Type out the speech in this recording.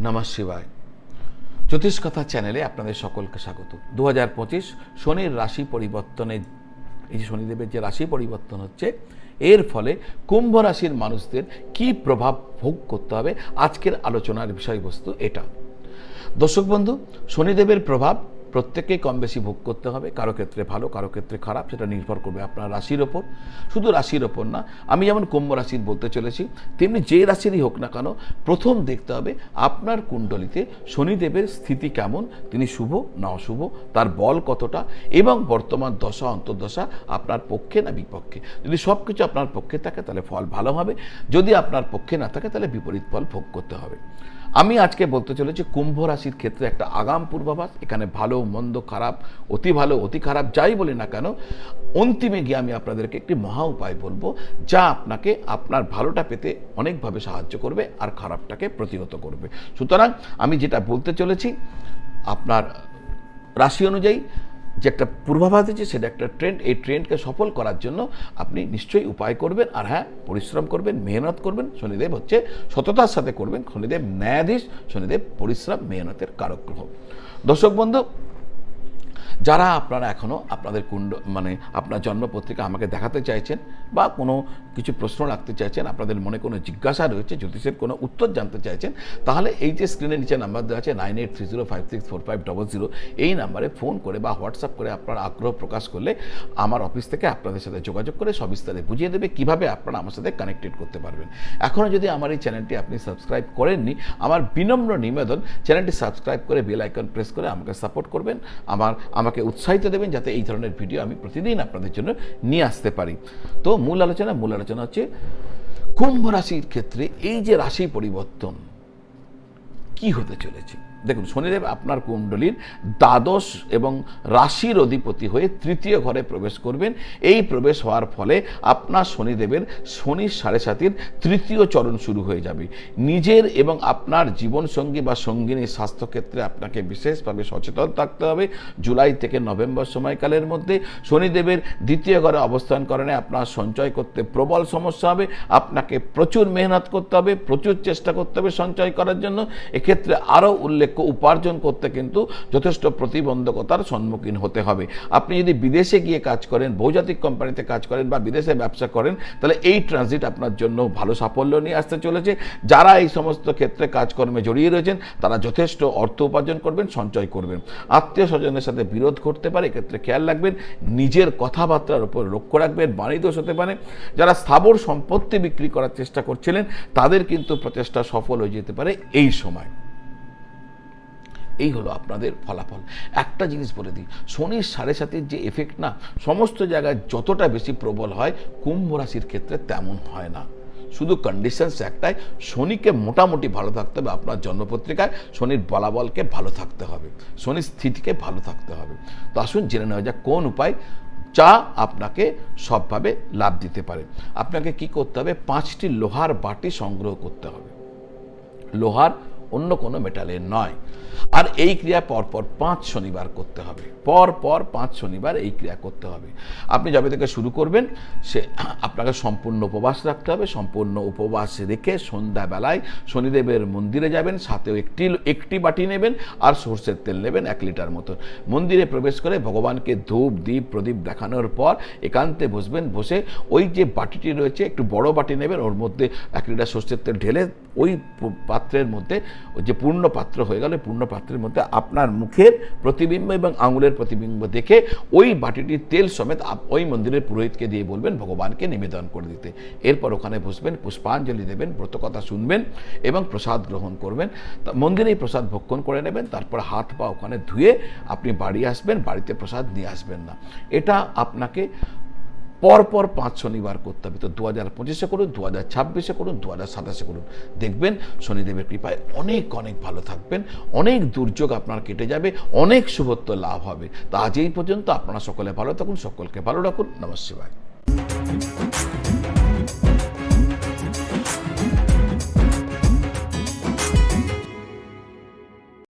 নমঃ শিবায়। জ্যোতিষ কথা চ্যানেলে আপনাদের সকলকে স্বাগত। 2025 শনির রাশি পরিবর্তনের এই যে শনিদেবের যে রাশি পরিবর্তন হচ্ছে, এর ফলে কুম্ভ রাশির মানুষদের কি প্রভাব ভোগ করতে হবে, আজকের আলোচনার বিষয়বস্তু এটা। দর্শক বন্ধু, শনিদেবের প্রভাব প্রত্যেককেই কম বেশি ভোগ করতে হবে। কারো ক্ষেত্রে ভালো, কারো ক্ষেত্রে খারাপ, সেটা নির্ভর করবে আপনার রাশির ওপর। শুধু রাশির ওপর না, আমি যেমন কুম্ভ রাশির বলতে চলেছি, তেমনি যে রাশিরই হোক না কেন, প্রথম দেখতে হবে আপনার কুণ্ডলিতে শনিদেবের স্থিতি কেমন, তিনি শুভ না অশুভ, তার বল কতটা, এবং বর্তমান দশা অন্তর্দশা আপনার পক্ষে না বিপক্ষে। যদি সব কিছু আপনার পক্ষে থাকে তাহলে ফল ভালো হবে, যদি আপনার পক্ষে না থাকে তাহলে বিপরীত ফল ভোগ করতে হবে। আমি আজকে বলতে চলেছি কুম্ভ রাশির ক্ষেত্রে একটা আগাম পূর্বাভাস। এখানে ভালো মন্দ খারাপ, অতি ভালো অতি খারাপ যাই বলি না কেন, অন্তিমে গিয়ে আমি আপনাদেরকে একটি মহা উপায় বলবো, যা আপনাকে আপনার ভালোটা পেতে অনেকভাবে সাহায্য করবে আর খারাপটাকে প্রতিহত করবে। সুতরাং আমি যেটা বলতে চলেছি, আপনার রাশি অনুযায়ী যে একটা পূর্বাভাস দিচ্ছে, সেটা একটা ট্রেন্ড। এই ট্রেন্ডকে সফল করার জন্য আপনি নিশ্চয়ই উপায় করবেন, আর হ্যাঁ, পরিশ্রম করবেন, মেহনত করবেন। শনিদেব হচ্ছে সততার সাথে করবেন। শনিদেব ন্যায়াধীশ, শনিদেব পরিশ্রম মেহনতের কারক গ্রহ। দর্শক বন্ধু, যারা আপনারা এখনও আপনাদের আপনার জন্মপত্রিকা আমাকে দেখাতে চাইছেন বা কোনো কিছু প্রশ্ন রাখতে চাইছেন, আপনাদের মনে কোনো জিজ্ঞাসা রয়েছে, জ্যোতিষের কোনো উত্তর জানতে চাইছেন, তাহলে এই যে স্ক্রিনের নিচে নাম্বার দেওয়া আছে 9830564500, এই নাম্বারে ফোন করে বা হোয়াটসঅ্যাপ করে আপনার আগ্রহ প্রকাশ করলে আমার অফিস থেকে আপনাদের সাথে যোগাযোগ করে সবিস্তারে বুঝিয়ে দেবে কীভাবে আপনারা আমার সাথে কানেক্টেড করতে পারবেন। এখনও যদি আমার এই চ্যানেলটি আপনি সাবস্ক্রাইব করেননি, আমার বিনম্র নিবেদন, চ্যানেলটি সাবস্ক্রাইব করে বেল আইকন প্রেস করে আমাকে সাপোর্ট করবেন, আমাকে উৎসাহিত দেবেন, যাতে এই ধরনের ভিডিও আমি প্রতিদিন আপনাদের জন্য নিয়ে আসতে পারি। তো মূল আলোচনা হচ্ছে কুম্ভ রাশির ক্ষেত্রে এই যে রাশি পরিবর্তন কি হতে চলেছে। দেখুন, শনিদেব আপনার কুণ্ডলীর দ্বাদশ এবং রাশির অধিপতি হয়ে তৃতীয় ঘরে প্রবেশ করবেন। এই প্রবেশ হওয়ার ফলে আপনার শনিদেবের শনির 7.5 তৃতীয় চরণ শুরু হয়ে যাবে। নিজের এবং আপনার জীবনসঙ্গী বা সঙ্গিনীর স্বাস্থ্যক্ষেত্রে আপনাকে বিশেষভাবে সচেতন থাকতে হবে। জুলাই থেকে নভেম্বর সময়কালের মধ্যে শনিদেবের দ্বিতীয় ঘরে অবস্থান কারণে আপনার সঞ্চয় করতে প্রবল সমস্যা হবে। আপনাকে প্রচুর মেহনত করতে হবে, প্রচুর চেষ্টা করতে হবে সঞ্চয় করার জন্য। এক্ষেত্রে আরও উপার্জন করতে কিন্তু যথেষ্ট প্রতিবন্ধকতার সম্মুখীন হতে হবে। আপনি যদি বিদেশে গিয়ে কাজ করেন, বহুজাতিক কোম্পানিতে কাজ করেন বা বিদেশে ব্যবসা করেন, তাহলে এই ট্রানজিট আপনার জন্য ভালো সাফল্য নিয়ে আসতে চলেছে। যারা এই সমস্ত ক্ষেত্রে কাজকর্মে জড়িয়ে রয়েছেন, তারা যথেষ্ট অর্থ উপার্জন করবেন, সঞ্চয় করবেন। আত্মীয় স্বজনের সাথে বিরোধ ঘটতে পারে, এক্ষেত্রে খেয়াল রাখবেন। নিজের কথাবার্তার উপর লক্ষ্য রাখবেন, বাণী দোষ হতে পারে। যারা স্থাবর সম্পত্তি বিক্রি করার চেষ্টা করছিলেন, তাদের কিন্তু প্রচেষ্টা সফল হয়ে যেতে পারে এই সময়। এই হলো আপনাদের ফলাফল। একটা জিনিস বলে দিই, শনির 7.5 যে এফেক্ট না, সমস্ত জায়গায় যতটা বেশি প্রবল হয়, কুম্ভ রাশির ক্ষেত্রে তেমন হয় না। শুধু কন্ডিশনস একটাই, শনিকে মোটামুটি ভালো থাকতে হবে। আপনার জন্মপত্রিকায় শনির বলাবলকে ভালো থাকতে হবে, শনির স্থিতিকে ভালো থাকতে হবে। তো আসুন জেনে নেওয়া যাক কোন উপায় যা আপনাকে সবভাবে লাভ দিতে পারে। আপনাকে কি করতে হবে? 5টি লোহার বাটি সংগ্রহ করতে হবে। লোহার, অন্য কোনো মেটালের নয়। আর এই ক্রিয়া পরপর 5 শনিবার করতে হবে। পরপর 5 শনিবার এই ক্রিয়া করতে হবে। আপনি যবে থেকে শুরু করবেন, আপনাকে সম্পূর্ণ উপবাস রাখতে হবে। সম্পূর্ণ উপবাস রেখে সন্ধ্যাবেলায় শনিদেবের মন্দিরে যাবেন, সাথেও একটি বাটি নেবেন আর সরষের তেল নেবেন 1 লিটার মতো। মন্দিরে প্রবেশ করে ভগবানকে ধূপ দ্বীপ প্রদীপ দেখানোর পর একান্তে বসবেন। বসে ওই যে বাটিটি রয়েছে, একটু বড় বাটি নেবেন, ওর মধ্যে 1 লিটার সরষের তেল ঢেলে ওই পাত্রের মধ্যে, যে পূর্ণ পাত্র হয়ে গেল, পূর্ণ পাত্রের মধ্যে আপনার মুখের প্রতিবিম্ব এবং আঙুলের প্রতিবিম্ব দেখে ওই বাটিটির তেল সমেত ওই মন্দিরের পুরোহিতকে দিয়ে বলবেন ভগবানকে নিবেদন করে দিতে। এরপর ওখানে বসবেন, পুষ্পাঞ্জলি দেবেন, ব্রতকথা শুনবেন এবং প্রসাদ গ্রহণ করবেন। মন্দিরেই প্রসাদ ভক্ষণ করে নেবেন। তারপর হাত পা ওখানে ধুয়ে আপনি বাড়ি আসবেন, বাড়িতে প্রসাদ নিয়ে আসবেন না। এটা আপনাকে পরপর 5 শনিবার করতে হবে। তো 2025-এ করুন, 2026-এ করুন, 2027-এ করুন। দেখবেন শনিদেবের কৃপায় অনেক ভালো থাকবেন, অনেক দুর্যোগ আপনার কেটে যাবে, অনেক শুভত্ব লাভ হবে। তো আজ এই পর্যন্ত। আপনারা সকলে ভালো থাকুন, সকলকে ভালো রাখুন। নমঃ শিবায়।